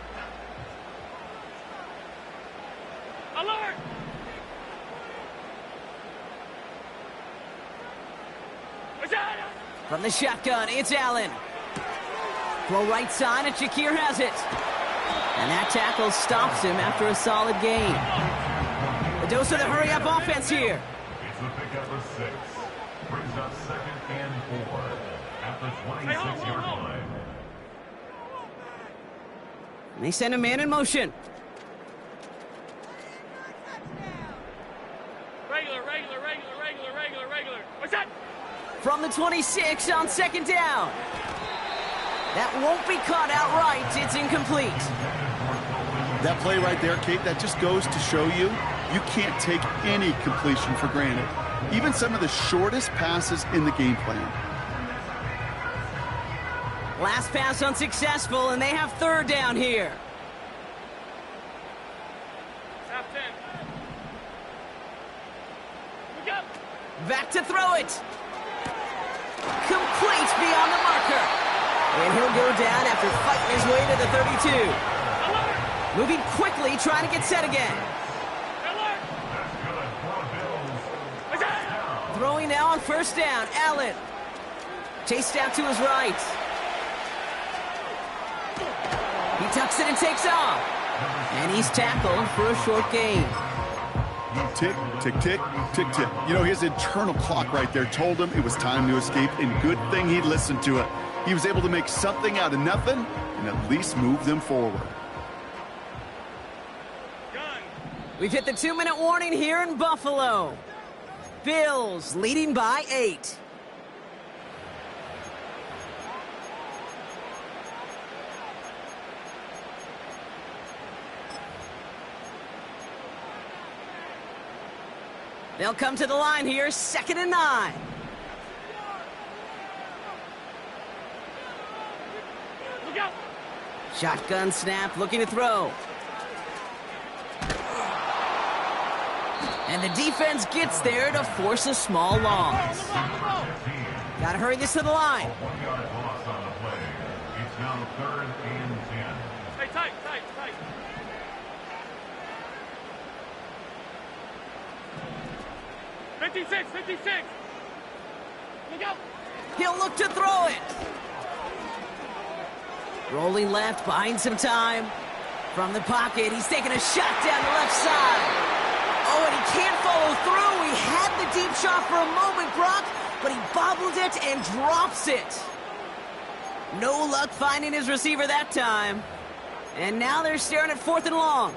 Alert! From the shotgun, it's Allen. Throw right side, and Shakir has it. And that tackle stops him after a solid gain. The dose of the hurry-up offense here. It's the pickup of 6. Brings up 2nd and 4 at the 26-yard line. And they send a man in motion. Regular. What's that? From the 26 on 2nd down. That won't be caught outright. It's incomplete. That play right there, Kate, that just goes to show you can't take any completion for granted. Even some of the shortest passes in the game plan. Last pass unsuccessful, and they have 3rd down here. Half 10. Look up! Back to throw it. Complete beyond the marker. And he'll go down after fighting his way to the 32. Alert! Moving quickly, trying to get set again. Alert! That's good for the Bills. What's that? Throwing now on 1st down. Allen. Chased out to his right. He tucks it and takes off. And he's tackled for a short gain. Tick, tick, tick, tick, tick. You know, his internal clock right there told him it was time to escape, and good thing he listened to it. He was able to make something out of nothing and at least move them forward. Gun. We've hit the 2-minute warning here in Buffalo. Bills leading by 8. They'll come to the line here, 2nd and 9. Look out! Shotgun snap, looking to throw. And the defense gets there to force a small loss. Got to hurry this to the line. 1-yard loss on the play. It's now 3rd and 10. Hey, tight. 56. He'll look to throw it. Rolling left, buying some time. From the pocket, he's taking a shot down the left side. Oh, and he can't follow through. He had the deep shot for a moment, Brock, but he bobbled it and drops it. No luck finding his receiver that time. And now they're staring at 4th and long.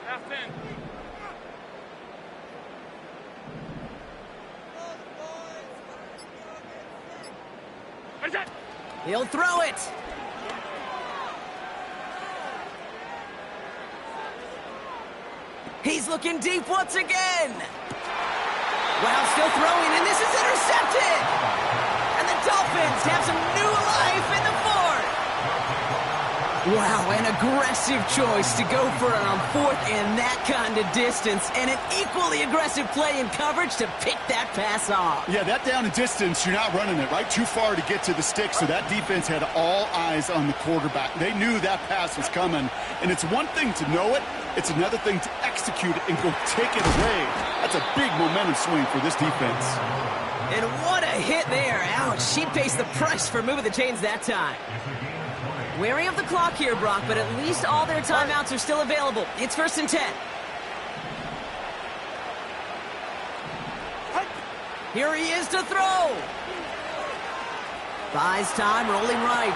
Half 10. Where's that? He'll throw it. He's looking deep once again. Wow, still throwing, and this is intercepted. And the Dolphins have some new life in the 4th. Wow, an aggressive choice to go for it on 4th and that kind of distance, and an equally aggressive play in coverage to pick that pass off. Yeah, that down and distance, you're not running it, right? Too far to get to the stick, so that defense had all eyes on the quarterback. They knew that pass was coming, and it's one thing to know it, it's another thing to execute it and go take it away. That's a big momentum swing for this defense. And what a hit there. Ouch, she pays the price for moving the chains that time. Wary of the clock here, Brock, but at least all their timeouts are still available. It's 1st and 10. Here he is to throw. Buys time, rolling right.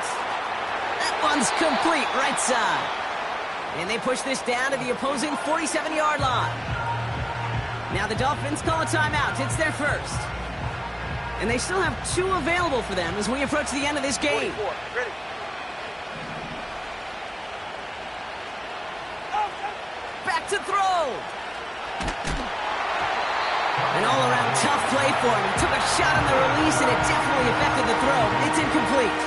That one's complete, right side. And they push this down to the opposing 47-yard line. Now the Dolphins call a timeout. It's their first. And they still have 2 available for them as we approach the end of this game. 44. Ready. Back to throw. An all-around tough play for him. He took a shot on the release, and it definitely affected the throw. It's incomplete.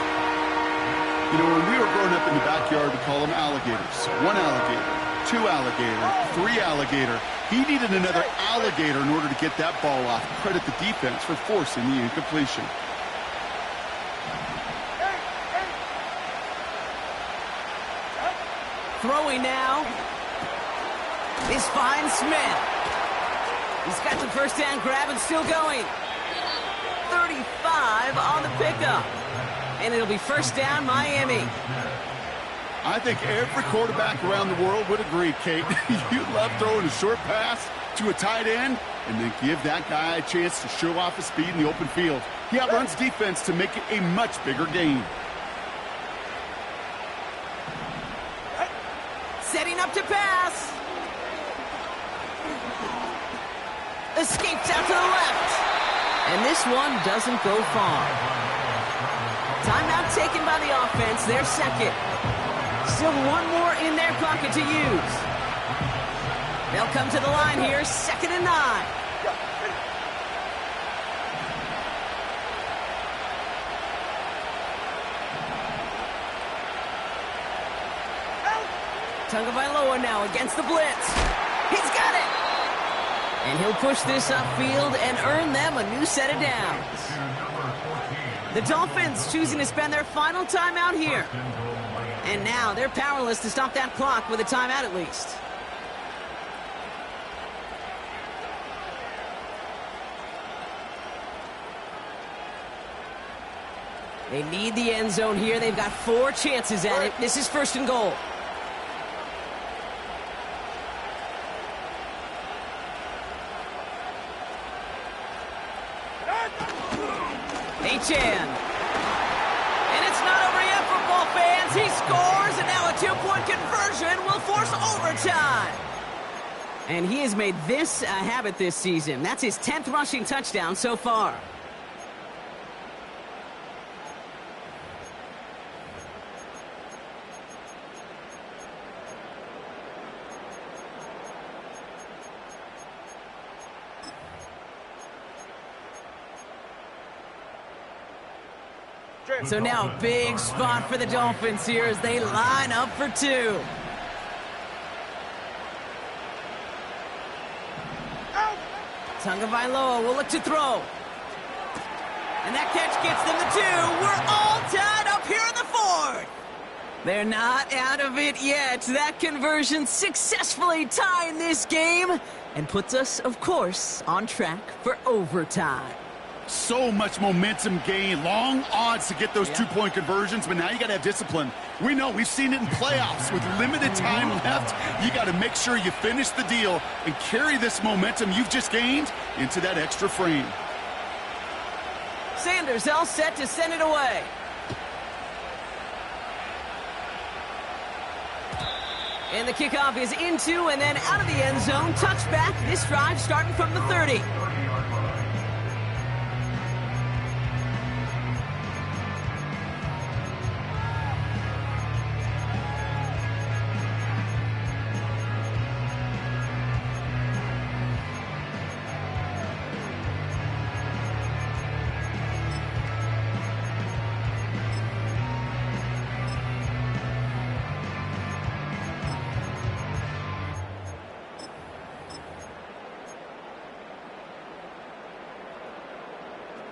You know, when we were growing up in the backyard, we call them alligators. 1 alligator, 2 alligator, 3 alligator. He needed another alligator in order to get that ball off. Credit the defense for forcing the incompletion. Throwing now. He's fine, Smith. He's got the first down grab and still going. 35 on the pickup. And it'll be first down, Miami. I think every quarterback around the world would agree, Kate. You love throwing a short pass to a tight end and then give that guy a chance to show off his speed in the open field. He outruns defense to make it a much bigger gain. Setting up to pass. Escapes out to the left. And this one doesn't go far. Timeout taken by the offense, their second. Still 1 more in their pocket to use. They'll come to the line here, 2nd and 9. Tagovailoa now against the blitz. He's got it. And he'll push this upfield and earn them a new set of downs. The Dolphins choosing to spend their final timeout here. And now they're powerless to stop that clock with a timeout at least. They need the end zone here. They've got 4 chances at it. This is 1st and goal. Chan. And it's not over yet, football fans. He scores, and now a 2-point conversion will force overtime. And he has made this a habit this season. That's his 10th rushing touchdown so far. So now a big spot for the Dolphins here as they line up for two. Tagovailoa will look to throw. And that catch gets them the two. We're all tied up here in the fourth. They're not out of it yet. That conversion successfully tying this game and puts us, of course, on track for overtime. So much momentum gain, long odds to get those two-point conversions, but now you got to have discipline. We know, we've seen it in playoffs. With limited time left, you got to make sure you finish the deal and carry this momentum you've just gained into that extra frame. Sanders all set to send it away. And the kickoff is into and then out of the end zone. Touchback, this drive starting from the 30.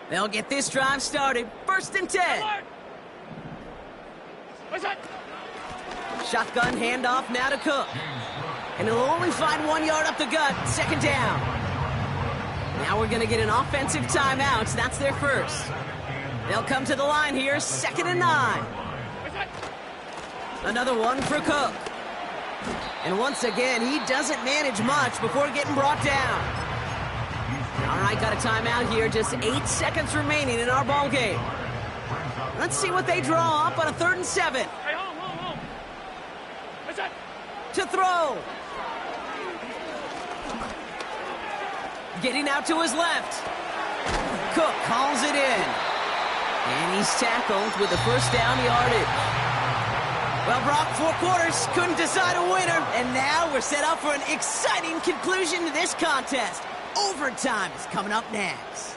They'll get this drive started. 1st and 10. Shotgun handoff now to Cook. And he'll only find 1 yard up the gut. 2nd down. Now we're going to get an offensive timeout. That's their first. They'll come to the line here. 2nd and 9. Another one for Cook. And once again, he doesn't manage much before getting brought down. All right, got a timeout here. Just 8 seconds remaining in our ball game. Let's see what they draw up on a 3rd and 7. Hey, hold. What's that? To throw. Getting out to his left. Cook calls it in. And he's tackled with the 1st down yardage. Well, Brock, 4 quarters, couldn't decide a winner. And now we're set up for an exciting conclusion to this contest. Overtime is coming up next.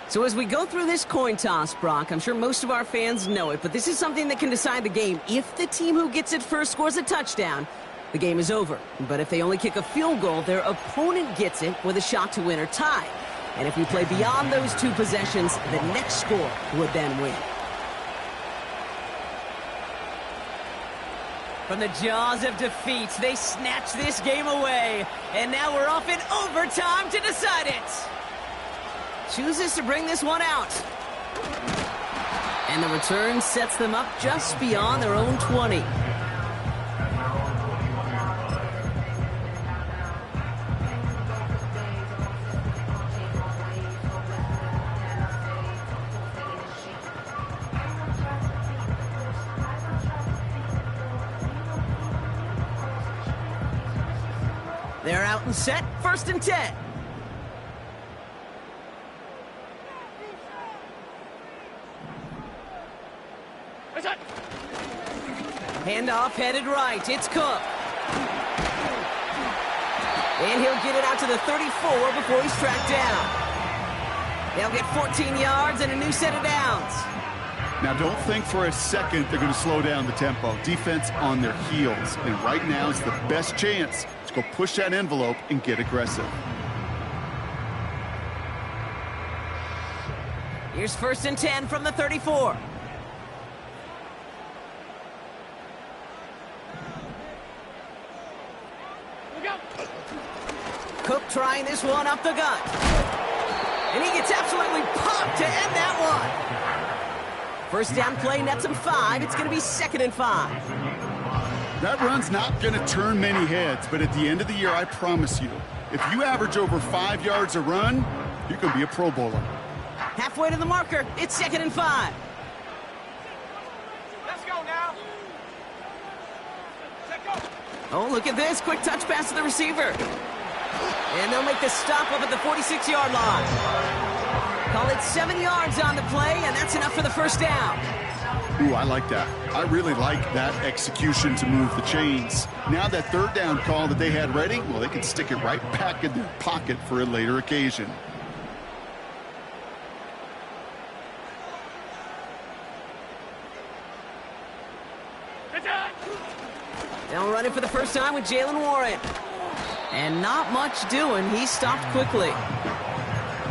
So as we go through this coin toss, Brock, I'm sure most of our fans know it, but this is something that can decide the game. If the team who gets it first scores a touchdown, the game is over. But if they only kick a field goal, their opponent gets it with a shot to win or tie. And if we play beyond those 2 possessions, the next score would then win. From the jaws of defeat, they snatch this game away. And now we're off in overtime to decide it. Chooses to bring this one out. And the return sets them up just beyond their own 20. They're out and set. 1st and 10. Handoff headed right. It's Cook. And he'll get it out to the 34 before he's tracked down. They'll get 14 yards and a new set of downs. Now, don't think for a second they're going to slow down the tempo. Defense on their heels. And right now is the best chance to go push that envelope and get aggressive. Here's 1st and 10 from the 34. Cook trying this one up the gut. And he gets absolutely popped to end that one. 1st down play nets him 5. It's going to be 2nd and 5. That run's not going to turn many heads, but at the end of the year, I promise you, if you average over 5 yards a run, you're going to be a Pro Bowler. Halfway to the marker. It's 2nd and 5. Let's go now. Oh, look at this. Quick touch pass to the receiver. And they'll make the stop up at the 46-yard line. Call it 7 yards on the play, and that's enough for the first down. Ooh, I like that. I really like that execution to move the chains. Now that third down call that they had ready, well, they can stick it right back in their pocket for a later occasion. Now running for the first time with Jalen Warren. And not much doing. He stopped quickly.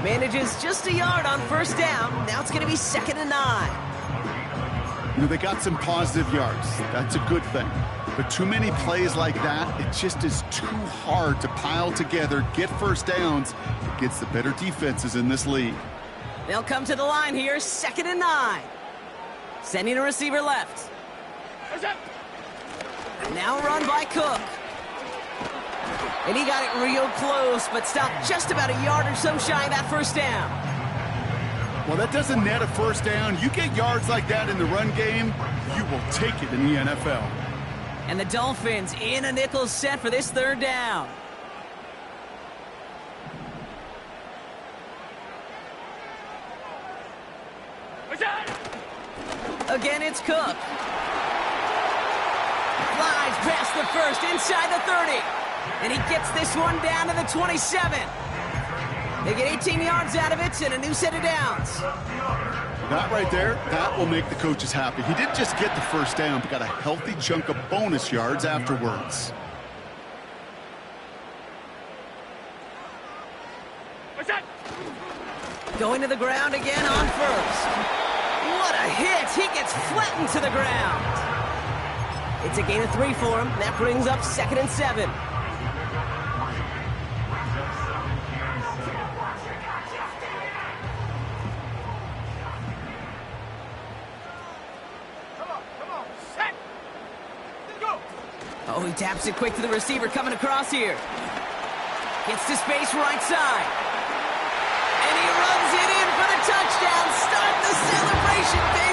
Manages just a yard on first down. Now it's going to be 2nd and 9. You know, they got some positive yards. That's a good thing. But too many plays like that, it just is too hard to pile together, get first downs against the better defenses in this league. They'll come to the line here, 2nd and 9. Sending a receiver left. Now run by Cook. And he got it real close, but stopped just about a yard or so shy of that first down. Well, that doesn't net a first down. You get yards like that in the run game, you will take it in the NFL. And the Dolphins in a nickel set for this third down. Again, it's Cook. Flies past the first, inside the 30. And he gets this one down to the 27. They get 18 yards out of it and a new set of downs. That right there, that will make the coaches happy. He didn't just get the first down, but got a healthy chunk of bonus yards afterwards. Going to the ground again on first. What a hit! He gets flattened to the ground. It's a gain of 3 for him. That brings up 2nd and 7. Oh, he taps it quick to the receiver coming across here. Gets to space right side. And he runs it in for the touchdown. Start the celebration, baby!